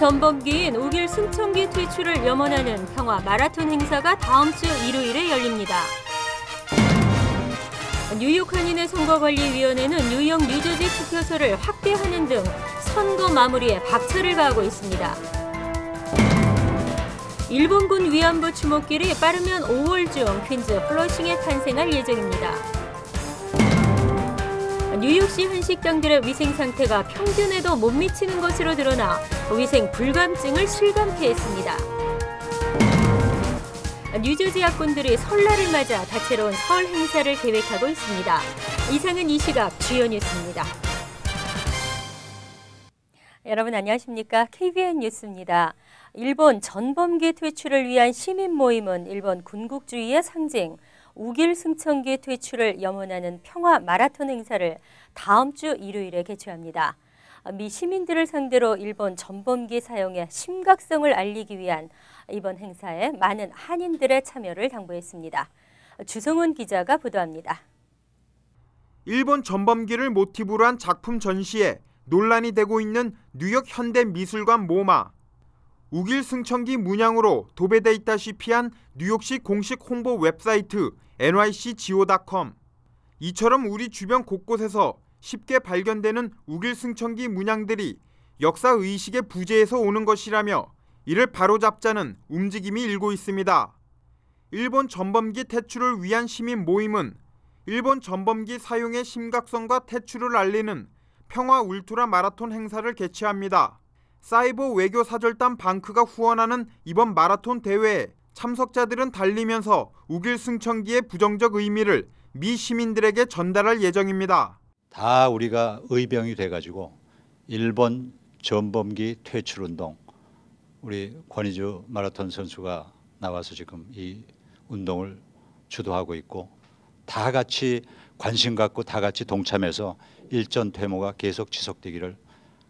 전범기인 우길 승천기 퇴출을 염원하는 평화 마라톤 행사가 다음 주 일요일에 열립니다. 뉴욕 한인회 선거관리위원회는 뉴욕, 뉴저지 투표소를 확대하는 등 선거 마무리에 박차를 가하고 있습니다. 일본군 위안부 추모길이 빠르면 5월 중 퀸즈 플러싱에 탄생할 예정입니다. 뉴욕시 한 식당들의 위생 상태가 평균에도 못 미치는 것으로 드러나 위생 불감증을 실감케 했습니다. 뉴저지 야권들이 설날을 맞아 다채로운 설 행사를 계획하고 있습니다. 이상은 이 시각 주요 뉴스입니다. 여러분 안녕하십니까? KBN 뉴스입니다. 일본 전범기 퇴출을 위한 시민 모임은 일본 군국주의의 상징 우길 승천기 퇴출을 염원하는 평화 마라톤 행사를 다음 주 일요일에 개최합니다. 미 시민들을 상대로 일본 전범기 사용의 심각성을 알리기 위한 이번 행사에 많은 한인들의 참여를 당부했습니다. 주성훈 기자가 보도합니다. 일본 전범기를 모티브로 한 작품 전시에 논란이 되고 있는 뉴욕 현대미술관 모마. 우길 승천기 문양으로 도배돼 있다시피 한 뉴욕시 공식 홍보 웹사이트 nycgo.com. 이처럼 우리 주변 곳곳에서 쉽게 발견되는 우길 승천기 문양들이 역사의식의 부재에서 오는 것이라며 이를 바로잡자는 움직임이 일고 있습니다. 일본 전범기 퇴출을 위한 시민 모임은 일본 전범기 사용의 심각성과 퇴출을 알리는 평화 울트라 마라톤 행사를 개최합니다. 사이버 외교 사절단 방크가 후원하는 이번 마라톤 대회에 참석자들은 달리면서 우길 승천기의 부정적 의미를 미 시민들에게 전달할 예정입니다. 다 우리가 의병이 돼가지고 일본 전범기 퇴출운동, 우리 권희주 마라톤 선수가 나와서 지금 이 운동을 주도하고 있고 다 같이 관심 갖고 다 같이 동참해서 일전 퇴모가 계속 지속되기를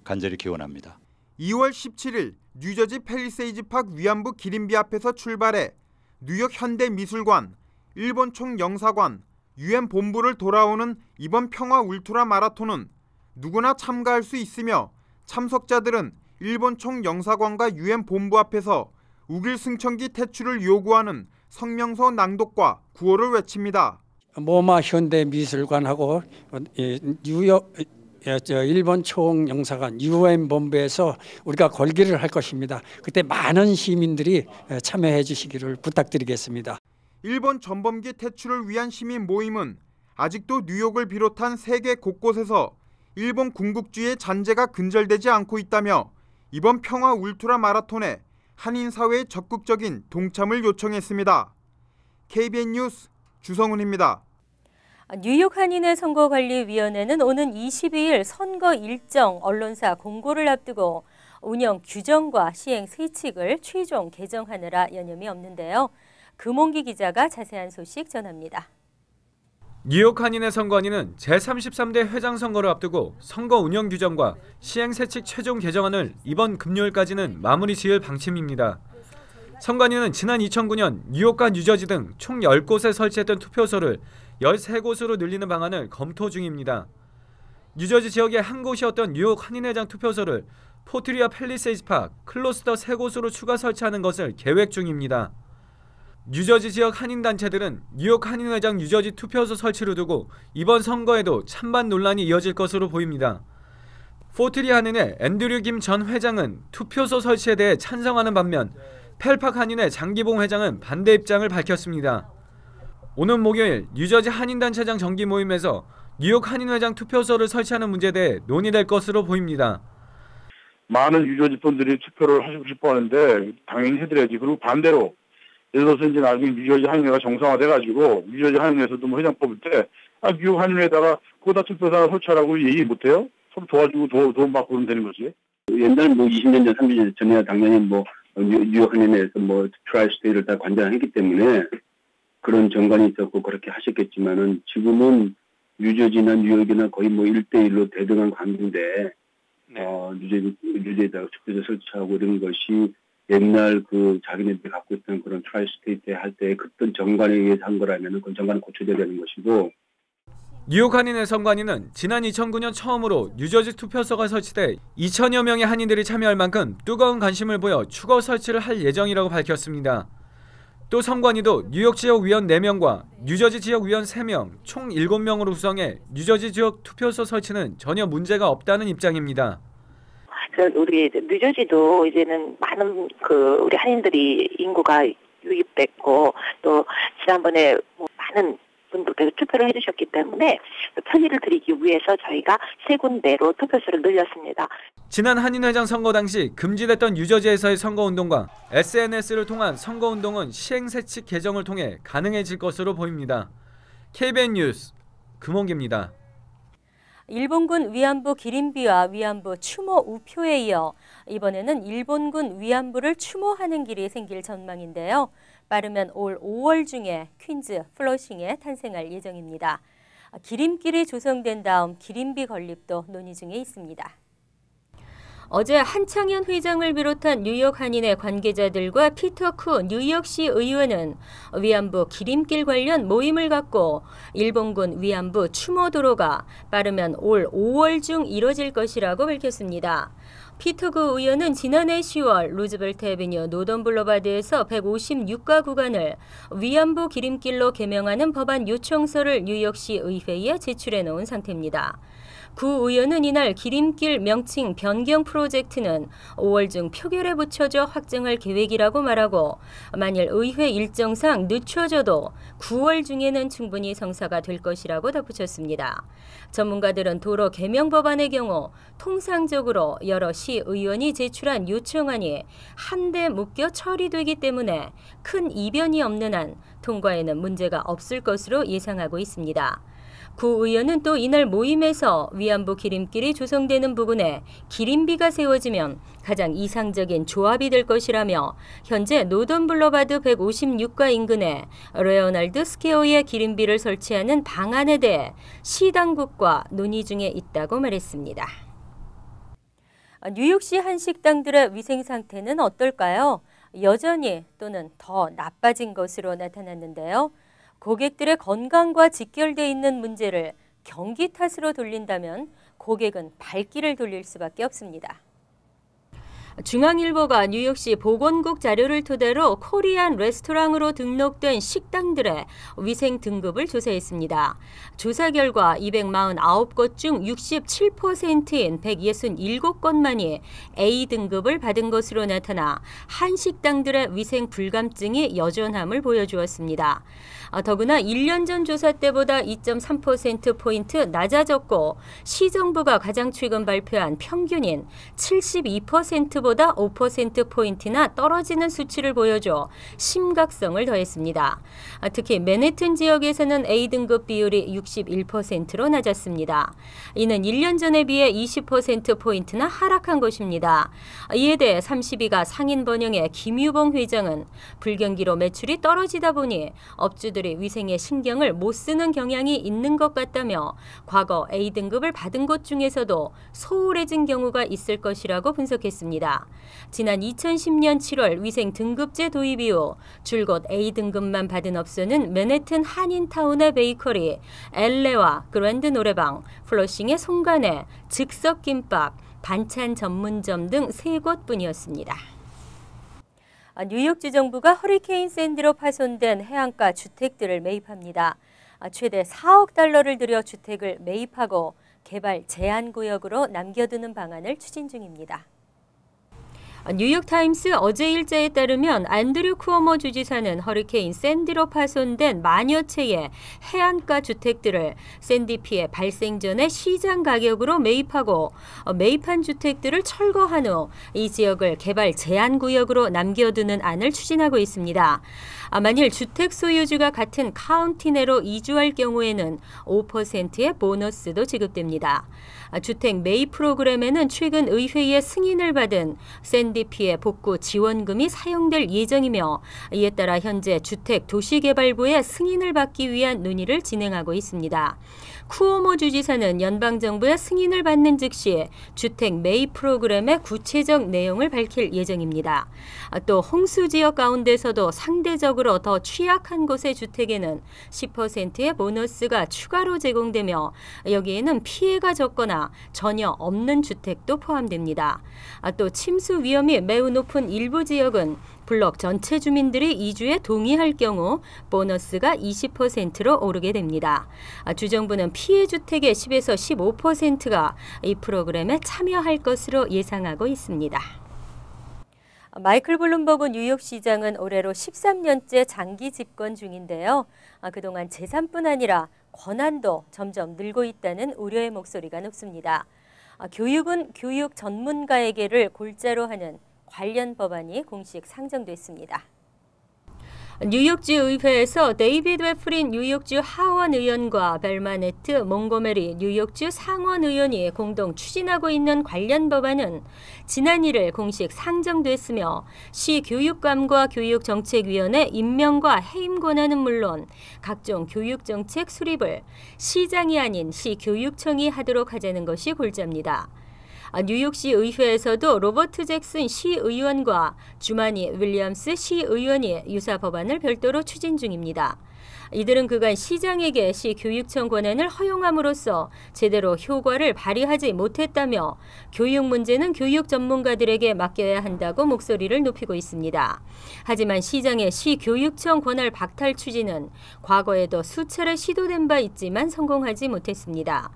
간절히 기원합니다. 2월 17일 뉴저지 팰리세이즈 파크 위안부 기림비 앞에서 출발해 뉴욕 현대미술관, 일본 총영사관, UN 본부를 돌아오는 이번 평화 울트라 마라톤은 누구나 참가할 수 있으며 참석자들은 일본 총영사관과 UN 본부 앞에서 우길 승천기 퇴출을 요구하는 성명서 낭독과 구호를 외칩니다. 모마 현대미술관하고 뉴욕 일본 총영사관 UN 본부에서 우리가 걸기를 할 것입니다. 그때 많은 시민들이 참여해 주시기를 부탁드리겠습니다. 일본 전범기 퇴출을 위한 시민 모임은 아직도 뉴욕을 비롯한 세계 곳곳에서 일본 군국주의의 잔재가 근절되지 않고 있다며 이번 평화 울트라 마라톤에 한인 사회의 적극적인 동참을 요청했습니다. KBN 뉴스 주성훈입니다. 뉴욕 한인회 선거관리위원회는 오는 22일 선거 일정 언론사 공고를 앞두고 운영 규정과 시행 세칙을 최종 개정하느라 여념이 없는데요. 금홍기 기자가 자세한 소식 전합니다. 뉴욕 한인회 선관위는 제33대 회장 선거를 앞두고 선거 운영 규정과 시행 세칙 최종 개정안을 이번 금요일까지는 마무리 지을 방침입니다. 선관위는 지난 2009년 뉴욕과 뉴저지 등 총 10곳에 설치했던 투표소를 13곳으로 늘리는 방안을 검토 중입니다. 뉴저지 지역의 한 곳이었던 뉴욕 한인회장 투표소를 포트리아 팰리세이즈 파크, 클로스터 3곳으로 추가 설치하는 것을 계획 중입니다. 뉴저지 지역 한인단체들은 뉴욕 한인회장 뉴저지 투표소 설치를 두고 이번 선거에도 찬반 논란이 이어질 것으로 보입니다. 포트리 한인회 앤드류 김 전 회장은 투표소 설치에 대해 찬성하는 반면 펠팍 한인회 장기봉 회장은 반대 입장을 밝혔습니다. 오는 목요일 뉴저지 한인단체장 정기 모임에서 뉴욕 한인회장 투표소를 설치하는 문제에 대해 논의될 것으로 보입니다. 많은 뉴저지 분들이 투표를 하시고 싶어 하는데 당연히 해드려야지. 그리고 반대로 예를 들어서 이제 나중에 뉴저지 한인회가 정상화돼가지고 뉴저지 한인회에서도 뭐 회장 뽑을 때 뉴욕 한인회에다가 거기다 투표소를 설치하라고 얘기 못해요? 서로 도와주고 돈 받고 그러면 되는 거지. 옛날에 뭐 20년 전, 30년 전에 당연히 뭐 뉴욕 한인회에서 뭐 트라이스테이를 다 관장했기 때문에 그런 정관이 있었고 그렇게 하셨겠지만은 지금은 뉴저지나 뉴욕이나 거의 뭐 1대1로 대등한 관계인데 뉴저지에다가 투표소 설치하고 이런 것이 옛날 그 자기네들이 갖고 있던 그런 트라이스테이트 할 때 그때 정관에 의해서 한 거라면은 그 정관은 고쳐져야 되는 것이고. 뉴욕 한인회 선관위는 지난 2009년 처음으로 뉴저지 투표소가 설치돼 2천여 명의 한인들이 참여할 만큼 뜨거운 관심을 보여 추가 설치를 할 예정이라고 밝혔습니다. 또 선관위도 뉴욕 지역 위원 4명과 뉴저지 지역 위원 3명, 총 7명으로 구성해 뉴저지 지역 투표소 설치는 전혀 문제가 없다는 입장입니다. 우리 뉴저지도 이제는 많은 우리 한인들이 인구가 유입됐고 또 지난번에 많은 분들께서 투표를 해주셨기 때문에 편의를 드리기 위해서 저희가 3군데로 투표소를 늘렸습니다. 지난 한인회장 선거 당시 금지됐던 뉴저지에서의 선거운동과 SNS를 통한 선거운동은 시행세칙 개정을 통해 가능해질 것으로 보입니다. KBN 뉴스 금홍기입니다. 일본군 위안부 기린비와 위안부 추모 우표에 이어 이번에는 일본군 위안부를 추모하는 길이 생길 전망인데요. 빠르면 올 5월 중에 퀸즈 플러싱에 탄생할 예정입니다. 기림길이 조성된 다음 기린비 건립도 논의 중에 있습니다. 어제 한창현 회장을 비롯한 뉴욕 한인회 관계자들과 피터 쿠 뉴욕시 의원은 위안부 기림길 관련 모임을 갖고 일본군 위안부 추모도로가 빠르면 올 5월 중 이뤄질 것이라고 밝혔습니다. 피터 구 의원은 지난해 10월 루즈벨트 애비뉴 노던 블러바드에서 156가 구간을 위안부 기림길로 개명하는 법안 요청서를 뉴욕시 의회에 제출해 놓은 상태입니다. 구 의원은 이날 기림길 명칭 변경 프로젝트는 5월 중 표결에 붙여져 확정할 계획이라고 말하고 만일 의회 일정상 늦춰져도 9월 중에는 충분히 성사가 될 것이라고 덧붙였습니다. 전문가들은 도로 개명 법안의 경우 통상적으로 여러 시 의원이 제출한 요청안이 한데 묶여 처리되기 때문에 큰 이변이 없는 한 통과에는 문제가 없을 것으로 예상하고 있습니다. 구 의원은 또 이날 모임에서 위안부 기림길이 조성되는 부근에 기림비가 세워지면 가장 이상적인 조합이 될 것이라며 현재 노던 블러바드 156가 인근에 레오날드 스퀘어에 기림비를 설치하는 방안에 대해 시 당국과 논의 중에 있다고 말했습니다. 뉴욕시 한식당들의 위생 상태는 어떨까요? 여전히 또는 더 나빠진 것으로 나타났는데요. 고객들의 건강과 직결되어 있는 문제를 경기 탓으로 돌린다면 고객은 발길을 돌릴 수밖에 없습니다. 중앙일보가 뉴욕시 보건국 자료를 토대로 코리안 레스토랑으로 등록된 식당들의 위생 등급을 조사했습니다. 조사 결과 249곳 중 67%인 167곳만이 A등급을 받은 것으로 나타나 한식당들의 위생 불감증이 여전함을 보여주었습니다. 더구나 1년 전 조사 때보다 2.3%포인트 낮아졌고 시정부가 가장 최근 발표한 평균인 72%보다 5%포인트나 떨어지는 수치를 보여줘 심각성을 더했습니다. 특히 맨해튼 지역에서는 A등급 비율이 61%로 낮았습니다. 이는 1년 전에 비해 20%포인트나 하락한 것입니다. 이에 대해 32가 상인 번영의 김유봉 회장은 불경기로 매출이 떨어지다 보니 업주들이 위생에 신경을 못 쓰는 경향이 있는 것 같다며 과거 A등급을 받은 곳 중에서도 소홀해진 경우가 있을 것이라고 분석했습니다. 지난 2010년 7월 위생 등급제 도입 이후 줄곧 A등급만 받은 업소는 맨해튼 한인타운의 베이커리, 엘레와 그랜드 노래방, 플러싱의 송간에, 즉석김밥, 반찬 전문점 등 3곳뿐이었습니다. 뉴욕주 정부가 허리케인 샌디로 파손된 해안가 주택들을 매입합니다. 최대 4억 달러를 들여 주택을 매입하고 개발 제한 구역으로 남겨두는 방안을 추진 중입니다. 뉴욕타임스 어제 일자에 따르면 안드류 쿠오모 주지사는 허리케인 샌디로 파손된 만여 채의 해안가 주택들을 샌디 피해 발생 전에 시장 가격으로 매입하고 매입한 주택들을 철거한 후 이 지역을 개발 제한 구역으로 남겨두는 안을 추진하고 있습니다. 만일 주택 소유주가 같은 카운티 내로 이주할 경우에는 5%의 보너스도 지급됩니다. 주택 매입 프로그램에는 최근 의회의 승인을 받은 샌디 현대 피해 복구 지원금이 사용될 예정이며 이에 따라 현재 주택도시개발부의 승인을 받기 위한 논의를 진행하고 있습니다. 쿠오모 주지사는 연방정부의 승인을 받는 즉시 주택 매입 프로그램의 구체적 내용을 밝힐 예정입니다. 또 홍수 지역 가운데서도 상대적으로 더 취약한 곳의 주택에는 10%의 보너스가 추가로 제공되며 여기에는 피해가 적거나 전혀 없는 주택도 포함됩니다. 또 침수 위험이 매우 높은 일부 지역은 블록 전체 주민들이 이주에 동의할 경우 보너스가 20%로 오르게 됩니다. 주정부는 피해 주택의 10에서 15%가 이 프로그램에 참여할 것으로 예상하고 있습니다. 마이클 블룸버그 뉴욕시장은 올해로 13년째 장기 집권 중인데요. 그동안 재산뿐 아니라 권한도 점점 늘고 있다는 우려의 목소리가 높습니다. 교육은 교육 전문가에게를 골자로 하는 관련 법안이 공식 상정됐습니다. 뉴욕주 의회에서 데이비드 웨프린 뉴욕주 하원 의원과 벨마네트 몽고메리 뉴욕주 상원 의원이 공동 추진하고 있는 관련 법안은 지난 1일 공식 상정됐으며 시 교육감과 교육정책위원회 임명과 해임 권한은 물론 각종 교육정책 수립을 시장이 아닌 시교육청이 하도록 하자는 것이 골자입니다. 뉴욕시 의회에서도 로버트 잭슨 시의원과 주마니 윌리엄스 시의원이 유사 법안을 별도로 추진 중입니다. 이들은 그간 시장에게 시교육청 권한을 허용함으로써 제대로 효과를 발휘하지 못했다며 교육 문제는 교육 전문가들에게 맡겨야 한다고 목소리를 높이고 있습니다. 하지만 시장의 시교육청 권한 박탈 추진은 과거에도 수차례 시도된 바 있지만 성공하지 못했습니다.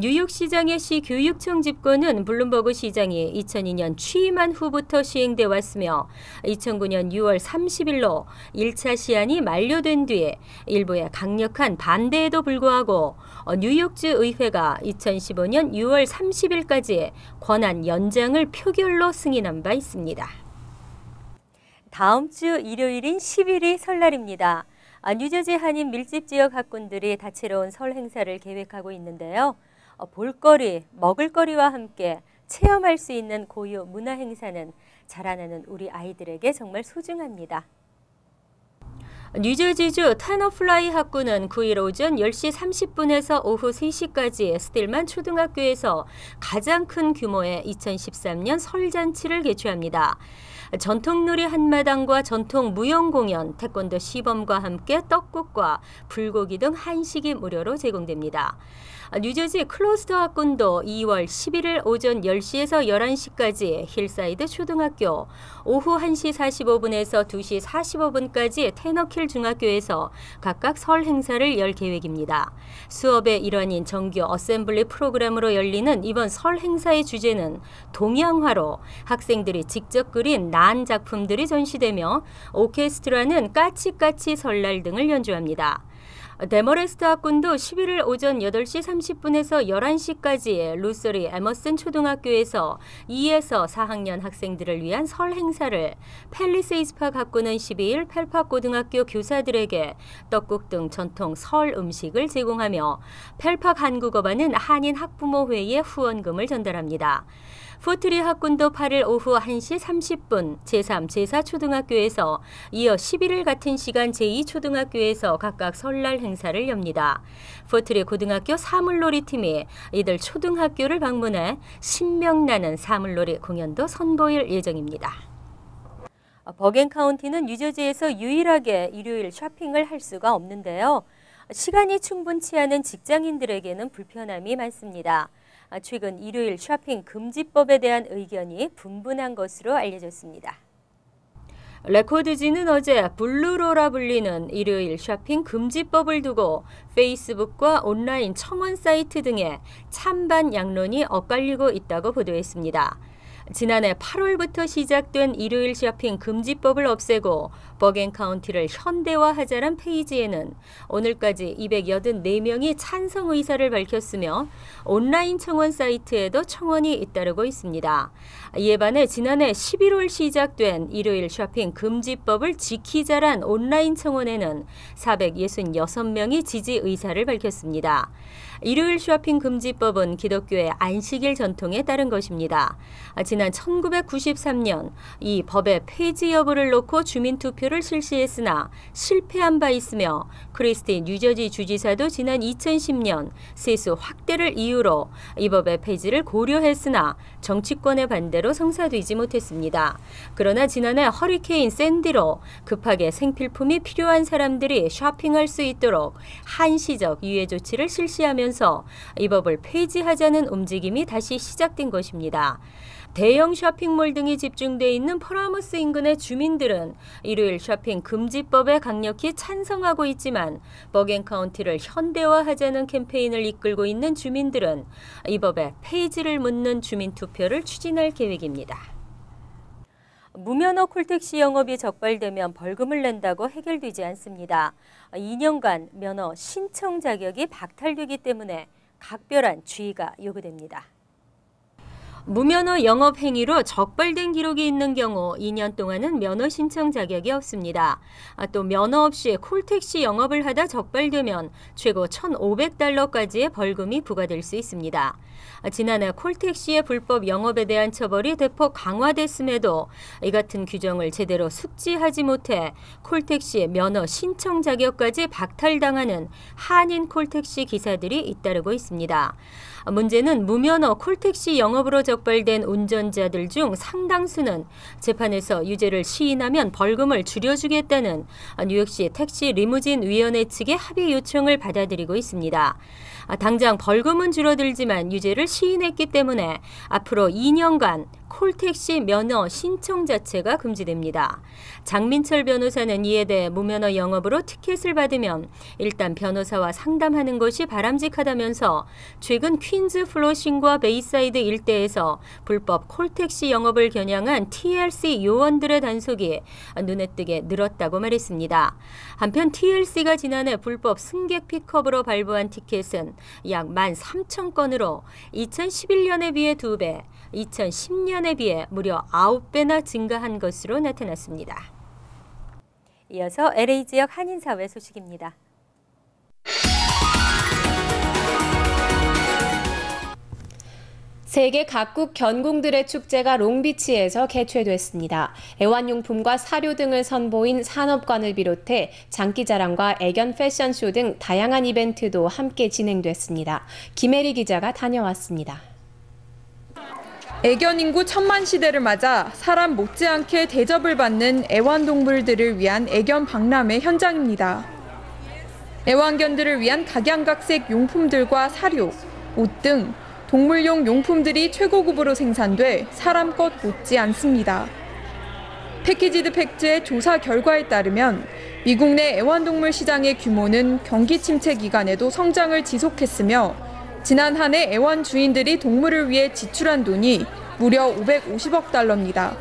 뉴욕시장의 시교육청 집권은 블룸버그 시장이 2002년 취임한 후부터 시행돼 왔으며 2009년 6월 30일로 1차 시한이 만료된 뒤에 일부의 강력한 반대에도 불구하고 뉴욕주 의회가 2015년 6월 30일까지 권한 연장을 표결로 승인한 바 있습니다. 다음 주 일요일인 10일이 설날입니다. 뉴저지 한인 밀집 지역 학군들이 다채로운 설 행사를 계획하고 있는데요. 볼거리, 먹을거리와 함께 체험할 수 있는 고유 문화 행사는 자라나는 우리 아이들에게 정말 소중합니다. 뉴저지주 타너플라이 학군은 9일 오전 10시 30분에서 오후 3시까지 스틸만 초등학교에서 가장 큰 규모의 2013년 설잔치를 개최합니다. 전통놀이 한마당과 전통 무용 공연, 태권도 시범과 함께 떡국과 불고기 등 한식이 무료로 제공됩니다. 뉴저지 클로스터 학군도 2월 11일 오전 10시에서 11시까지 힐사이드 초등학교, 오후 1시 45분에서 2시 45분까지 테너킬 중학교에서 각각 설 행사를 열 계획입니다. 수업의 일환인 정규 어셈블리 프로그램으로 열리는 이번 설 행사의 주제는 동양화로 학생들이 직접 그린 난 작품들이 전시되며 오케스트라는 까치까치 설날 등을 연주합니다. 데머레스트 학군도 11일 오전 8시 30분에서 11시까지 루서리 에머슨 초등학교에서 2에서 4학년 학생들을 위한 설 행사를, 팰리세이스팍 학군은 12일 펠팍 고등학교 교사들에게 떡국 등 전통 설 음식을 제공하며 펠팍 한국어반은 한인 학부모회의에 후원금을 전달합니다. 포트리 학군도 8일 오후 1시 30분 제3, 제4 초등학교에서 이어 11일 같은 시간 제2초등학교에서 각각 설날 행사를 엽니다. 포트리 고등학교 사물놀이팀이 이들 초등학교를 방문해 신명나는 사물놀이 공연도 선보일 예정입니다. 버겐 카운티는 뉴저지에서 유일하게 일요일 쇼핑을 할 수가 없는데요. 시간이 충분치 않은 직장인들에게는 불편함이 많습니다. 최근 일요일 쇼핑 금지법에 대한 의견이 분분한 것으로 알려졌습니다. 레코드지는 어제 블루로라 불리는 일요일 쇼핑 금지법을 두고 페이스북과 온라인 청원 사이트 등에 찬반 양론이 엇갈리고 있다고 보도했습니다. 지난해 8월부터 시작된 일요일 쇼핑 금지법을 없애고 버겐카운티를 현대화하자란 페이지에는 오늘까지 284명이 찬성 의사를 밝혔으며 온라인 청원 사이트에도 청원이 잇따르고 있습니다. 이에 반해 지난해 11월 시작된 일요일 쇼핑 금지법을 지키자란 온라인 청원에는 466명이 지지 의사를 밝혔습니다. 일요일 쇼핑 금지법은 기독교의 안식일 전통에 따른 것입니다. 지난 1993년 이 법의 폐지 여부를 놓고 주민투표를 실시했으나 실패한 바 있으며 크리스티 뉴저지 주지사도 지난 2010년 세수 확대를 이유로 이 법의 폐지를 고려했으나 정치권의 반대로 성사되지 못했습니다. 그러나 지난해 허리케인 샌디로 급하게 생필품이 필요한 사람들이 쇼핑할 수 있도록 한시적 유예 조치를 실시하면서 이 법을 폐지하자는 움직임이 다시 시작된 것입니다. 대형 쇼핑몰 등이 집중돼 있는 포라무스 인근의 주민들은 일요일 쇼핑 금지법에 강력히 찬성하고 있지만 버겐카운티를 현대화하자는 캠페인을 이끌고 있는 주민들은 이 법의 폐지를 묻는 주민투표를 추진할 계획입니다. 무면허 콜택시 영업이 적발되면 벌금을 낸다고 해결되지 않습니다. 2년간 면허 신청 자격이 박탈되기 때문에 각별한 주의가 요구됩니다. 무면허 영업 행위로 적발된 기록이 있는 경우 2년 동안은 면허 신청 자격이 없습니다. 또 면허 없이 콜택시 영업을 하다 적발되면 최고 $1,500까지의 벌금이 부과될 수 있습니다. 지난해 콜택시의 불법 영업에 대한 처벌이 대폭 강화됐음에도 이 같은 규정을 제대로 숙지하지 못해 콜택시 면허 신청 자격까지 박탈당하는 한인 콜택시 기사들이 잇따르고 있습니다. 문제는 무면허 콜택시 영업으로 적발된 운전자들 중 상당수는 재판에서 유죄를 시인하면 벌금을 줄여주겠다는 뉴욕시 택시 리무진 위원회 측의 합의 요청을 받아들이고 있습니다. 당장 벌금은 줄어들지만 유죄를 시인했기 때문에 앞으로 2년간 콜택시 면허 신청 자체가 금지됩니다. 장민철 변호사는 이에 대해 무면허 영업으로 티켓을 받으면 일단 변호사와 상담하는 것이 바람직하다면서 최근 퀸즈 플러싱과 베이사이드 일대에서 불법 콜택시 영업을 겨냥한 TLC 요원들의 단속이 눈에 띄게 늘었다고 말했습니다. 한편 TLC가 지난해 불법 승객 픽업으로 발부한 티켓은 약 13,000건으로 2011년에 비해 2배, 2010년에 비해 무려 9배나 증가한 것으로 나타났습니다. 이어서 LA 지역 한인사회 소식입니다. 세계 각국 견공들의 축제가 롱비치에서 개최됐습니다. 애완용품과 사료 등을 선보인 산업관을 비롯해 장기자랑과 애견 패션쇼 등 다양한 이벤트도 함께 진행됐습니다. 김혜리 기자가 다녀왔습니다. 애견 인구 1000만 시대를 맞아 사람 못지않게 대접을 받는 애완동물들을 위한 애견 박람회 현장입니다. 애완견들을 위한 각양각색 용품들과 사료, 옷 등 동물용 용품들이 최고급으로 생산돼 사람 것 못지 않습니다. 패키지드 팩트의 조사 결과에 따르면 미국 내 애완동물 시장의 규모는 경기 침체 기간에도 성장을 지속했으며 지난 한 해 애완 주인들이 동물을 위해 지출한 돈이 무려 550억 달러입니다.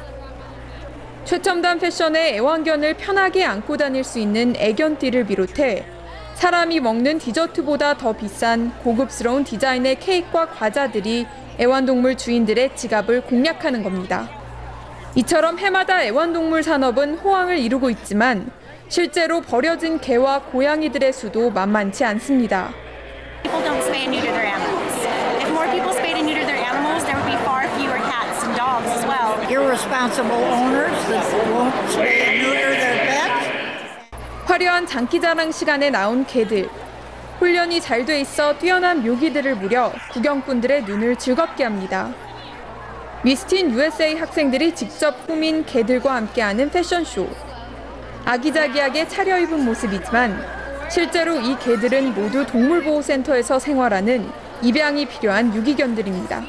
최첨단 패션의 애완견을 편하게 안고 다닐 수 있는 애견띠를 비롯해 사람이 먹는 디저트보다 더 비싼 고급스러운 디자인의 케이크와 과자들이 애완동물 주인들의 지갑을 공략하는 겁니다. 이처럼 해마다 애완동물 산업은 호황을 이루고 있지만 실제로 버려진 개와 고양이들의 수도 만만치 않습니다. People don't spay and neuter their animals. If more people spayed and neutered their animals, there would be far fewer cats and dogs as well. Irresponsible owners that won't spay and neuter their pets. 화려한 장기자랑 시간에 나온 개들. 훈련이 잘 돼 있어 뛰어난 묘기들을 부려 구경꾼들의 눈을 즐겁게 합니다. 미스틴 USA 학생들이 직접 꾸민 개들과 함께하는 패션쇼. 아기자기하게 차려입은 모습이지만 실제로 이 개들은 모두 동물보호센터에서 생활하는 입양이 필요한 유기견들입니다.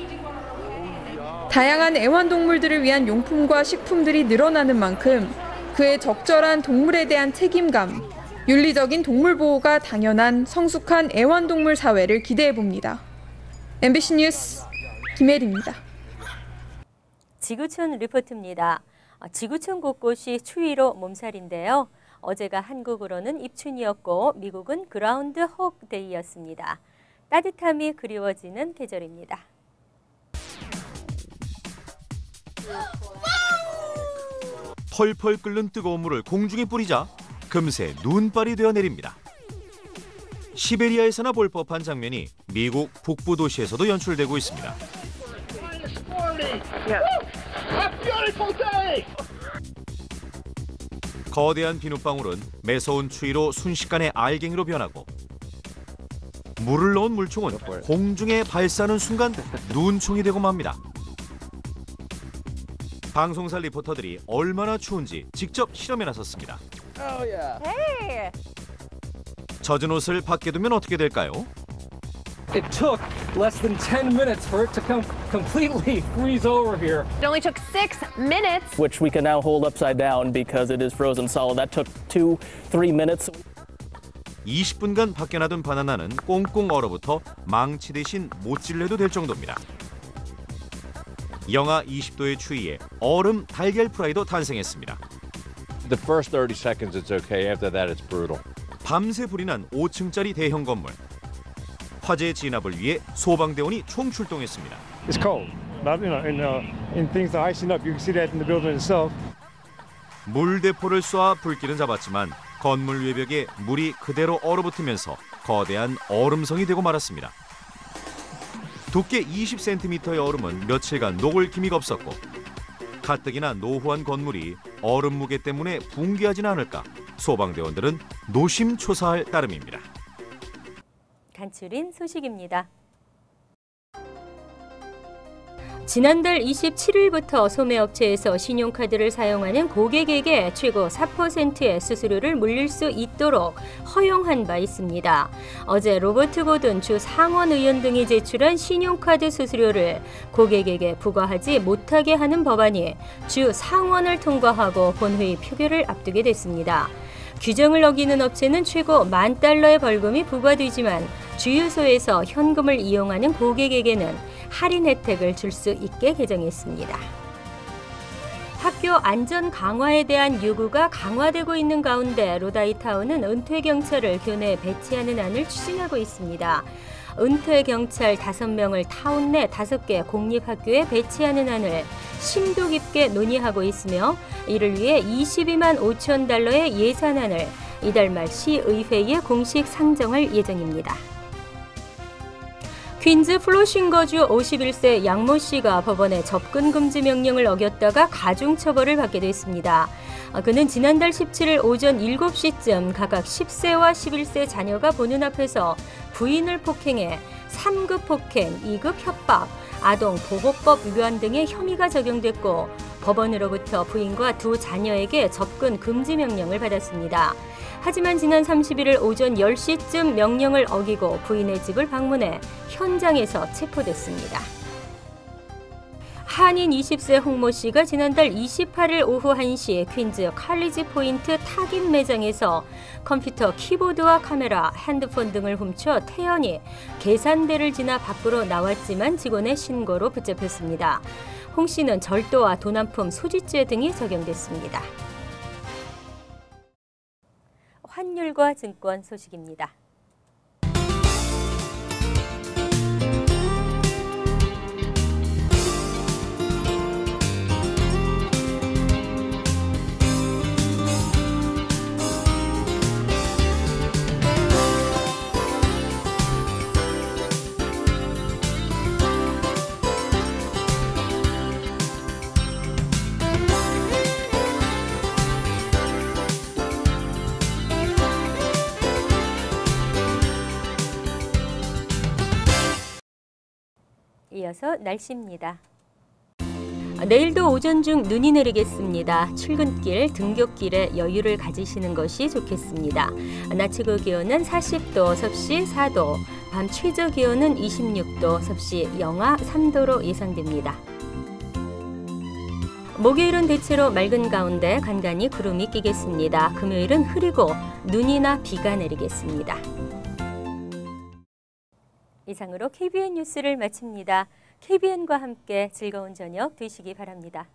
다양한 애완동물들을 위한 용품과 식품들이 늘어나는 만큼 그의 적절한 동물에 대한 책임감, 윤리적인 동물보호가 당연한 성숙한 애완동물 사회를 기대해봅니다. MBC 뉴스 김혜리입니다. 지구촌 리포트입니다. 지구촌 곳곳이 추위로 몸살인데요. 어제가 한국으로는 입춘이었고 미국은 그라운드 혹 데이였습니다. 따뜻함이 그리워지는 계절입니다. 펄펄 끓는 뜨거운 물을 공중에 뿌리자 금세 눈발이 되어 내립니다. 시베리아에서나 볼 법한 장면이 미국 북부 도시에서도 연출되고 있습니다. 거대한 비눗방울은 매서운 추위로 순식간에 알갱이로 변하고 물을 넣은 물총은 공중에 발사하는 순간 눈총이 되고 맙니다. 방송사 리포터들이 얼마나 추운지 직접 실험에 나섰습니다. 젖은 옷을 밖에 두면 어떻게 될까요? It took less than 10 minutes for it to completely freeze over here. It only took 6 minutes. Which we can now hold upside down because it is frozen solid. That took 2-3 minutes. 20분간 밖에 놔둔 바나나는 꽁꽁 얼어붙어 망치 대신 못질려도 될 정도입니다. 영하 20도의 추위에 얼음 달걀 프라이도 탄생했습니다. The first 30 seconds it's okay. After that it's brutal. 밤새 불이 난 5층짜리 대형 건물. 화재 진압을 위해 소방대원이 총출동했습니다. It's cold. Not, in things are icing up. You can see that in the building itself. 물대포를 쏴 불길은 잡았지만 건물 외벽에 물이 그대로 얼어붙으면서 거대한 얼음성이 되고 말았습니다. 두께 20cm의 얼음은 며칠간 녹을 기미가 없었고 가뜩이나 노후한 건물이 얼음 무게 때문에 붕괴하지는 않을까 소방대원들은 노심초사할 따름입니다. 간추린 소식입니다. 지난달 27일부터 소매업체에서 신용카드를 사용하는 고객에게 최고 4%의 수수료를 물릴 수 있도록 허용한 바 있습니다. 어제 로버트 고든 주 상원 의원 등이 제출한 신용카드 수수료를 고객에게 부과하지 못하게 하는 법안이 주 상원을 통과하고 본회의 표결을 앞두게 됐습니다. 규정을 어기는 업체는 최고 $10,000의 벌금이 부과되지만 주유소에서 현금을 이용하는 고객에게는 할인 혜택을 줄 수 있게 개정했습니다. 학교 안전 강화에 대한 요구가 강화되고 있는 가운데 로다이타운은 은퇴 경찰을 교내에 배치하는 안을 추진하고 있습니다. 은퇴 경찰 5명을 타운 내 5개 공립학교에 배치하는 안을 심도 깊게 논의하고 있으며 이를 위해 $22만 5천 달러의 예산안을 이달 말 시의회에 공식 상정할 예정입니다. 퀸즈 플로싱거주 51세 양모 씨가 법원의 접근 금지 명령을 어겼다가 가중처벌을 받게 됐습니다. 그는 지난달 17일 오전 7시쯤 각각 10세와 11세 자녀가 보는 앞에서 부인을 폭행해 3급 폭행, 2급 협박, 아동보호법 위반 등의 혐의가 적용됐고 법원으로부터 부인과 두 자녀에게 접근 금지 명령을 받았습니다. 하지만 지난 31일 오전 10시쯤 명령을 어기고 부인의 집을 방문해 현장에서 체포됐습니다. 한인 20세 홍모 씨가 지난달 28일 오후 1시 퀸즈 칼리지 포인트 탁인 매장에서 컴퓨터 키보드와 카메라, 핸드폰 등을 훔쳐 태연히 계산대를 지나 밖으로 나왔지만 직원의 신고로 붙잡혔습니다. 홍 씨는 절도와 도난품 소지죄 등이 적용됐습니다. 환율과 증권 소식입니다. 이어서 날씨입니다. 내일도 오전 중 눈이 내리겠습니다. 출근길, 등굣길에 여유를 가지시는 것이 좋겠습니다. 낮 최고 기온은 40도, 섭씨 4도, 밤 최저 기온은 26도, 섭씨 영하 3도로 예상됩니다. 목요일은 대체로 맑은 가운데 간간히 구름이 끼겠습니다. 금요일은 흐리고 눈이나 비가 내리겠습니다. 이상으로 KBN 뉴스를 마칩니다. KBN과 함께 즐거운 저녁 되시기 바랍니다.